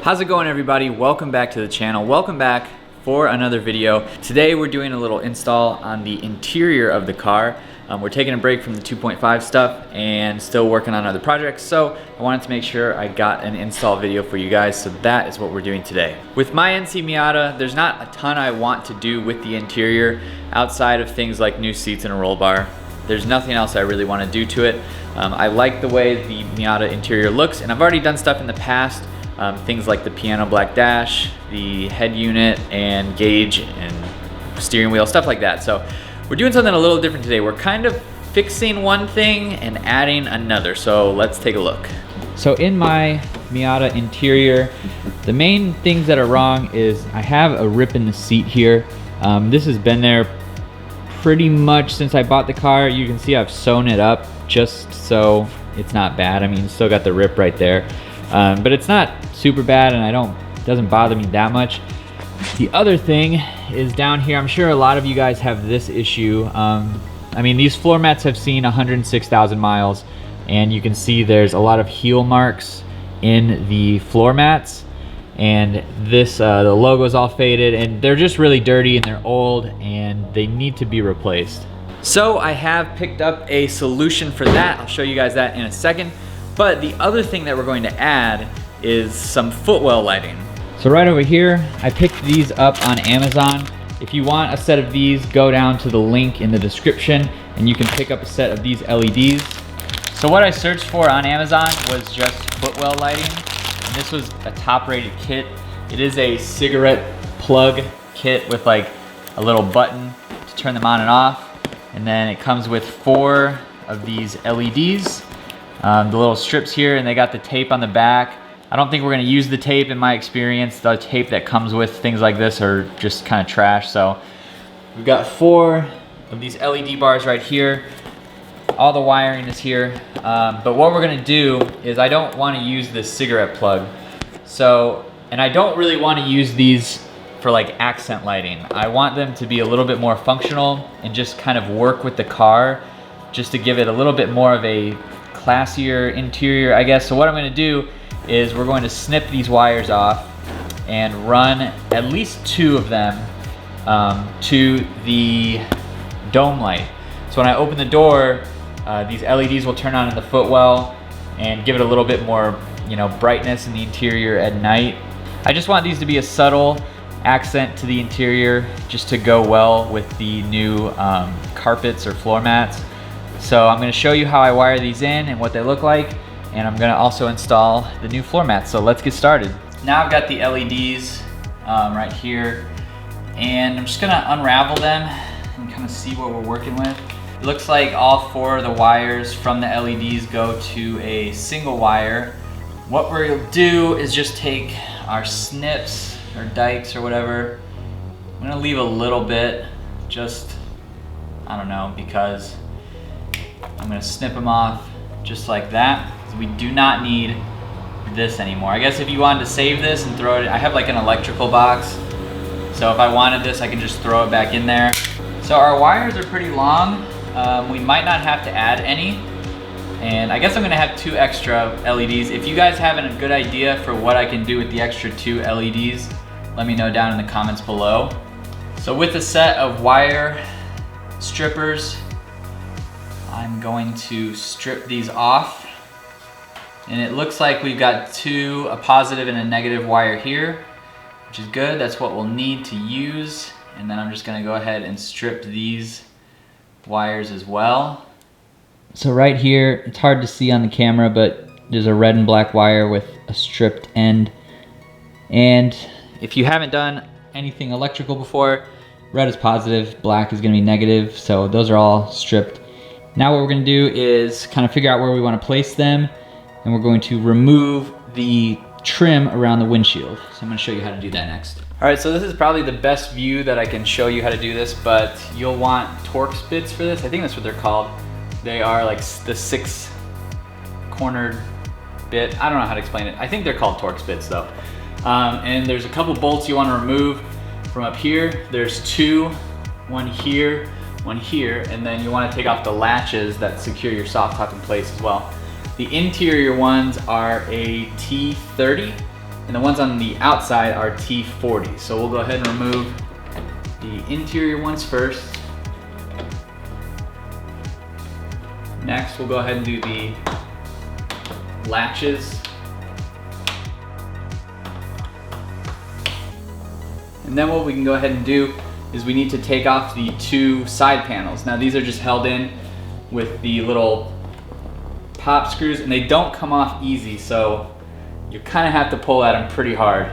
How's it going, everybody? Welcome back to the channel. Welcome back for another video. Today we're doing a little install on the interior of the car. We're taking a break from the 2.5 stuff and still working on other projects, so I wanted to make sure I got an install video for you guys, so that is what we're doing today. With my NC Miata, there's not a ton I want to do with the interior outside of things like new seats and a roll bar. There's nothing else I really want to do to it. I like the way the Miata interior looks, and I've already done stuff in the past, things like the piano black dash, the head unit and gauge and steering wheel, stuff like that. So we're doing something a little different today. We're kind of fixing one thing and adding another, so let's take a look. So in my Miata interior, the main things that are wrong is I have a rip in the seat here. This has been there pretty much since I bought the car. You can see I've sewn it up just so it's not bad. I mean, it's still got the rip right there, but it's not super bad, and it doesn't bother me that much. The other thing is down here. I'm sure a lot of you guys have this issue. I mean, these floor mats have seen 106,000 miles, and you can see there's a lot of heel marks in the floor mats, and this the logo's all faded, and they're just really dirty and they're old and they need to be replaced. So I have picked up a solution for that. I'll show you guys that in a second. But the other thing that we're going to add is some Footwell lighting. So right over here, I picked these up on Amazon. If you want a set of these, go down to the link in the description and you can pick up a set of these LEDs. So what I searched for on Amazon was just Footwell lighting, and this was a top rated kit. It is a cigarette plug kit with like a little button to turn them on and off. And then it comes with 4 of these LEDs, the little strips here, and they got the tape on the back. I don't think we're gonna use the tape in my experience. The tape that comes with things like this are just kind of trash. So we've got 4 of these LED bars right here. All the wiring is here. But what we're gonna do is I don't wanna use this cigarette plug. And I don't really wanna use these for like accent lighting. I want them to be a little bit more functional and just kind of work with the car, just to give it a little bit more of a classier interior, I guess. So what I'm gonna do is we're going to snip these wires off and run at least 2 of them to the dome light. So when I open the door, these LEDs will turn on in the footwell and give it a little bit more, brightness in the interior at night. I just want these to be a subtle accent to the interior, just to go well with the new carpets or floor mats. So I'm going to show you how I wire these in and what they look like, and I'm going to also install the new floor mats. So let's get started. Now I've got the LEDs right here, and I'm just going to unravel them and kind of see what we're working with. It looks like all 4 of the wires from the LEDs go to a single wire. What we'll do is just take our snips or dikes or whatever. I'm gonna leave a little bit, just, I don't know, because I'm gonna snip them off just like that. We do not need this anymore. I guess if you wanted to save this and throw it, I have like an electrical box, so if I wanted this, I can just throw it back in there. So our wires are pretty long. We might not have to add any, and I guess I'm gonna have 2 extra LEDs. If you guys have a good idea for what I can do with the extra 2 LEDs, let me know down in the comments below. So with a set of wire strippers, I'm going to strip these off. And it looks like we've got 2, a positive and a negative wire here, which is good. That's what we'll need to use. And then I'm just gonna go ahead and strip these wires as well. So right here, it's hard to see on the camera, but there's a red and black wire with a stripped end. And if you haven't done anything electrical before, red is positive, black is gonna be negative, so those are all stripped. Now what we're gonna do is kind of figure out where we wanna place them, and we're going to remove the trim around the windshield. So I'm gonna show you how to do that next. All right, so this is probably the best view that I can show you how to do this, but you'll want Torx bits for this. I think that's what they're called. They are like the 6-cornered bit. I don't know how to explain it. I think they're called Torx bits though. And there's a couple bolts you want to remove from up here. There's 2, one here, and then you want to take off the latches that secure your soft top in place as well. The interior ones are a T30 and the ones on the outside are T40. So we'll go ahead and remove the interior ones first. Next, we'll go ahead and do the latches. And then what we can go ahead and do is we need to take off the two side panels. Now these are just held in with the little pop screws, and they don't come off easy, so you kind of have to pull at them pretty hard.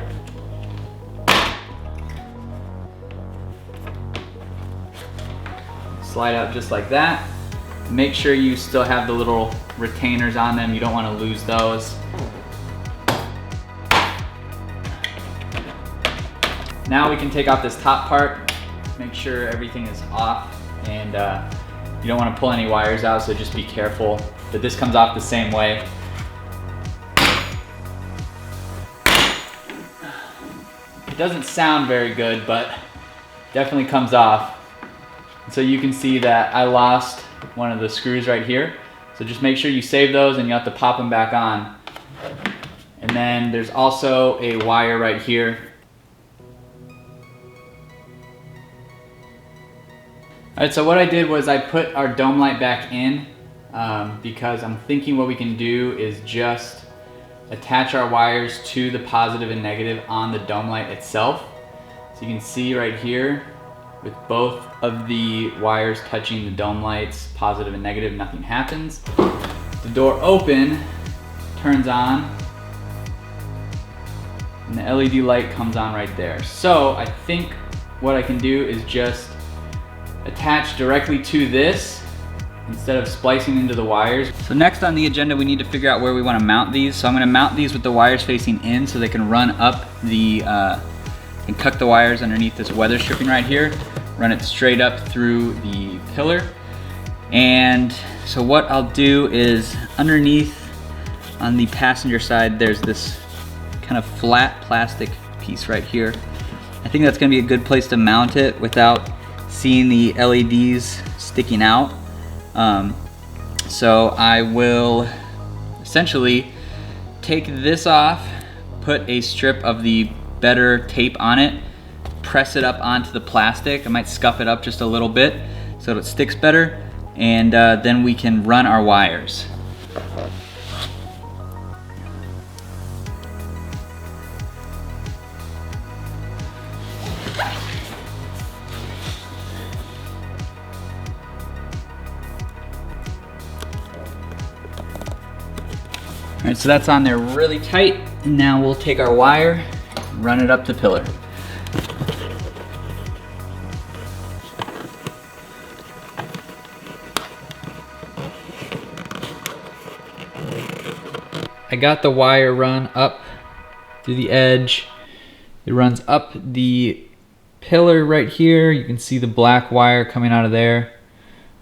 Slide out just like that. Make sure you still have the little retainers on them. You don't want to lose those. Now we can take off this top part, make sure everything is off, and you don't want to pull any wires out, so just be careful that this comes off the same way. It doesn't sound very good, but definitely comes off. So you can see that I lost one of the screws right here. So just make sure you save those, and you have to pop them back on. And then there's also a wire right here. Alright, so what I did was I put our dome light back in because I'm thinking what we can do is just attach our wires to the positive and negative on the dome light itself. So you can see right here with both of the wires touching the dome lights, positive and negative, nothing happens. The door open, turns on, and the LED light comes on right there. So I think what I can do is just attach directly to this instead of splicing into the wires. So next on the agenda, we need to figure out where we want to mount these. So I'm going to mount these with the wires facing in so they can run up the, and cut the wires underneath this weather stripping right here, run it straight up through the pillar. And so what I'll do is underneath on the passenger side, there's this kind of flat plastic piece right here. I think that's going to be a good place to mount it without seeing the LEDs sticking out. So I will essentially take this off, put a strip of the better tape on it, press it up onto the plastic. I might scuff it up just a little bit so it sticks better, and then we can run our wires. All right, so that's on there really tight. Now we'll take our wire, run it up the pillar. I got the wire run up through the edge. It runs up the pillar right here. You can see the black wire coming out of there.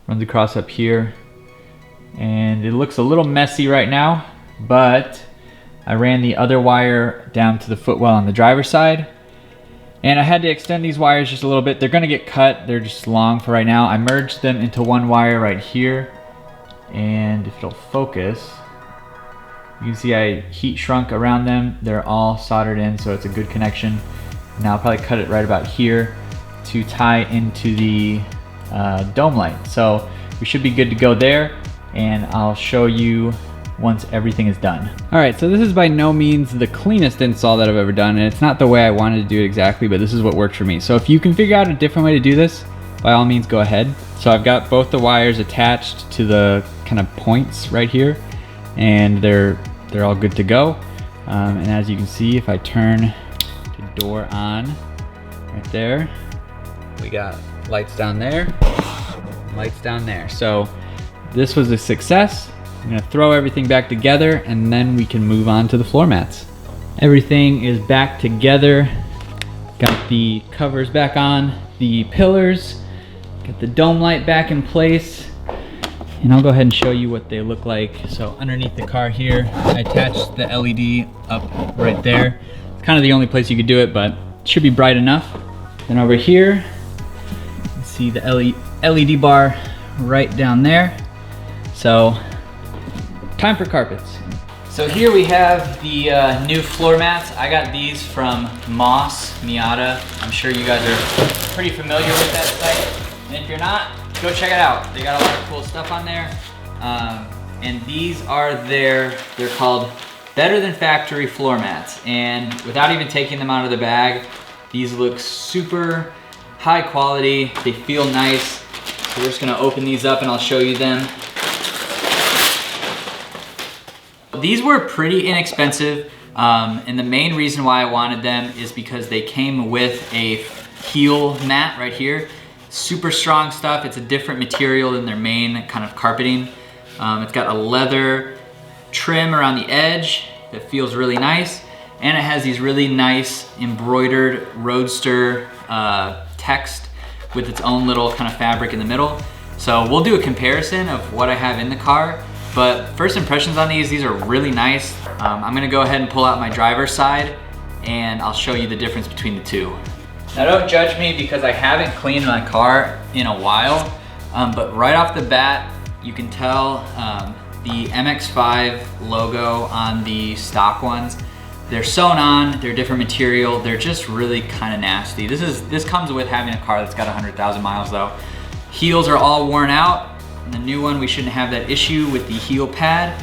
Runs across up here. And it looks a little messy right now, but I ran the other wire down to the footwell on the driver's side. And I had to extend these wires just a little bit. They're gonna get cut, they're just long for right now. I merged them into one wire right here. And if it'll focus, you can see I heat shrunk around them. They're all soldered in, so it's a good connection. Now I'll probably cut it right about here to tie into the dome light. So we should be good to go there, and I'll show you once everything is done. All right, so this is by no means the cleanest install that I've ever done, and it's not the way I wanted to do it exactly, but this is what worked for me. So if you can figure out a different way to do this, by all means go ahead. So I've got both the wires attached to the kind of points right here, and they're all good to go. And as you can see, if I turn the door on right there, we got lights down there, lights down there. So this was a success. I'm gonna throw everything back together, and then we can move on to the floor mats. Everything is back together. Got the covers back on the pillars, got the dome light back in place, and I'll go ahead and show you what they look like. So underneath the car here, I attached the LED up right there. It's kind of the only place you could do it, but it should be bright enough. Then over here, you can see the LED bar right down there. So time for carpets. So here we have the new floor mats. I got these from Miata. I'm sure you guys are pretty familiar with that site. And if you're not, go check it out. They got a lot of cool stuff on there. And these are they're called Better Than Factory floor mats. And without even taking them out of the bag, these look super high quality. They feel nice. So we're just gonna open these up and I'll show you them. These were pretty inexpensive, and the main reason why I wanted them is because they came with a heel mat right here. Super strong stuff. It's a different material than their main kind of carpeting. It's got a leather trim around the edge that feels really nice, and it has these really nice embroidered Roadster text with its own little kind of fabric in the middle. So we'll do a comparison of what I have in the car. But first impressions on these are really nice. I'm gonna go ahead and pull out my driver's side and I'll show you the difference between the two. Now don't judge me because I haven't cleaned my car in a while, but right off the bat, you can tell the MX-5 logo on the stock ones, they're sewn on, they're different material, they're just really kind of nasty. This comes with having a car that's got 100,000 miles though. Heels are all worn out. The new one, we shouldn't have that issue with the heel pad.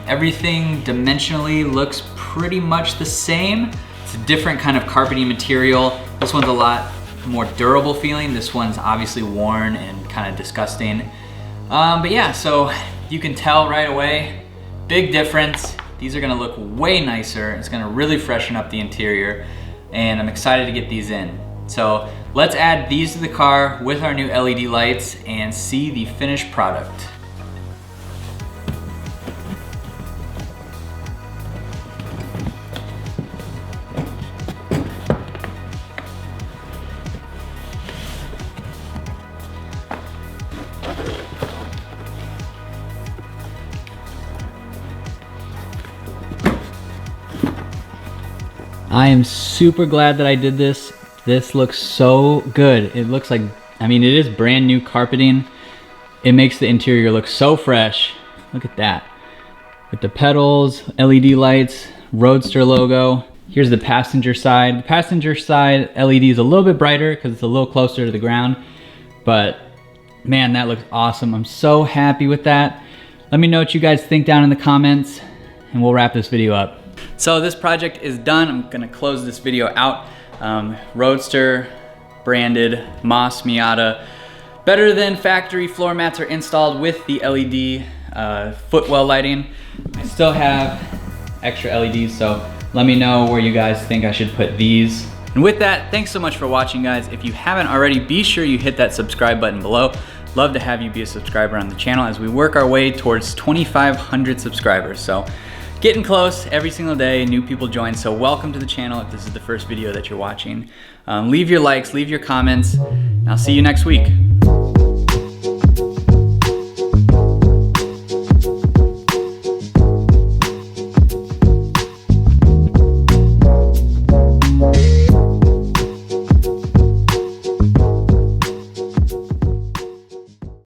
Everything dimensionally looks pretty much the same. It's a different kind of carpeting material. This one's a lot more durable feeling. This one's obviously worn and kind of disgusting. But yeah, so you can tell right away, big difference. These are gonna look way nicer. It's gonna really freshen up the interior, and I'm excited to get these in. So let's add these to the car with our new LED lights and see the finished product. I am super glad that I did this. This looks so good. It looks like, I mean, it is brand new carpeting. It makes the interior look so fresh. Look at that. With the pedals, LED lights, Roadster logo. Here's the passenger side. The passenger side LED is a little bit brighter because it's a little closer to the ground, but man, that looks awesome. I'm so happy with that. Let me know what you guys think down in the comments and we'll wrap this video up. So this project is done. I'm gonna close this video out. Roadster branded Miata. Better Than Factory floor mats are installed with the LED Footwell lighting. I still have extra LEDs, so let me know where you guys think I should put these. And with that, thanks so much for watching, guys. If you haven't already, be sure you hit that subscribe button below. Love to have you be a subscriber on the channel as we work our way towards 2,500 subscribers. So getting close every single day, new people join, so welcome to the channel if this is the first video that you're watching. Leave your likes, leave your comments, and I'll see you next week.